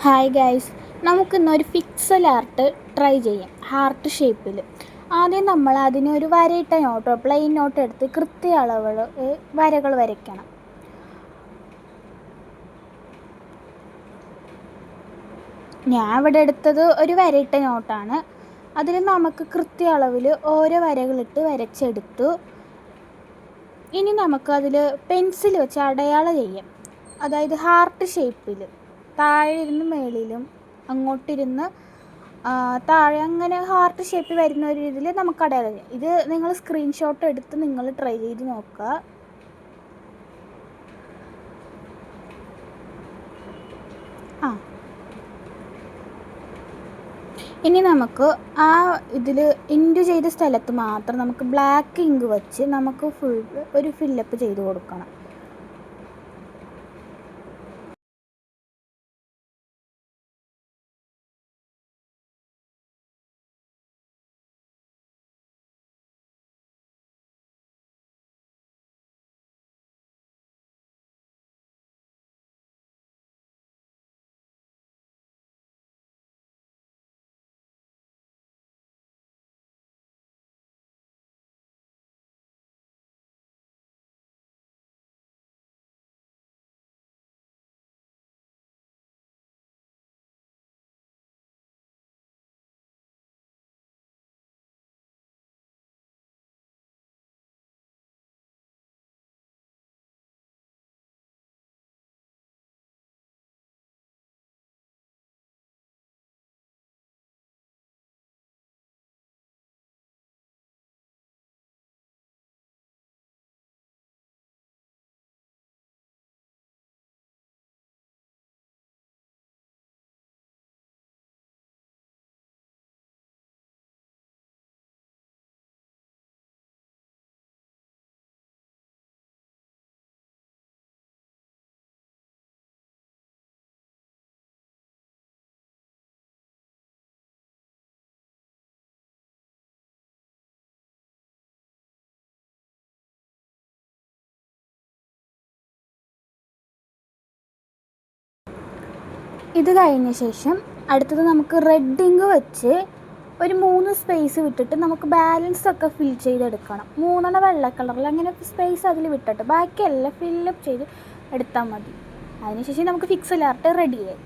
Hi guys, നമുക്കിന്നൊരു pixel art try ചെയ്യാം. Heart ഷേപ്പിൽ ആദ്യം നമ്മൾ അതിനൊരു വരയിട്ട നോട്ടോ പ്ലെയിൻ നോട്ട് എടുത്ത് കൃത്യ അളവുകൾ വരകൾ വരയ്ക്കണം. ഞാൻ ഇവിടെ എടുത്തത് ഒരു വരയിട്ട നോട്ടാണ്. അതിൽ നമുക്ക് കൃത്യ അളവിൽ ഓരോ വരകളിട്ട് വരച്ചെടുത്തു. ഇനി നമുക്കതിൽ പെൻസിൽ വെച്ച് അടയാളം ചെയ്യാം. അതായത് ഹാർട്ട് ഷേപ്പിൽ താഴെ ഇരുന്ന് മേളിലും അങ്ങോട്ടിരുന്ന് താഴെ അങ്ങനെ ഹാർട്ട് ഷേപ്പിൽ വരുന്ന ഒരു രീതിയിൽ നമുക്ക് അടയാളം ചെയ്യാം. ഇത് നിങ്ങൾ സ്ക്രീൻഷോട്ട് എടുത്ത് നിങ്ങൾ ട്രൈ ചെയ്ത് നോക്കുക. ഇനി നമുക്ക് ആ ഇതിൽ ഇൻറ്റു ചെയ്ത സ്ഥലത്ത് മാത്രം നമുക്ക് ബ്ലാക്ക് ഇങ്ക് വെച്ച് നമുക്ക് ഫുൾ ഒരു ഫില്ലപ്പ് ചെയ്ത് കൊടുക്കണം. ഇത് കഴിഞ്ഞ ശേഷം അടുത്തത് നമുക്ക് റെഡ് ഇങ്ക് വെച്ച് ഒരു 3 സ്പേസ് വിട്ടിട്ട് നമുക്ക് ബാലൻസ് ഒക്കെ ഫിൽ ചെയ്തെടുക്കണം. 3 വെള്ള കളറിൽ അങ്ങനെ സ്പേസ് അതിൽ വിട്ടിട്ട് ബാക്കിയെല്ലാം ഫില്ലപ്പ് ചെയ്ത് എടുത്താൽ മതി. അതിനുശേഷം നമുക്ക് പിക്സൽ ആർട്ട് റെഡിയായി.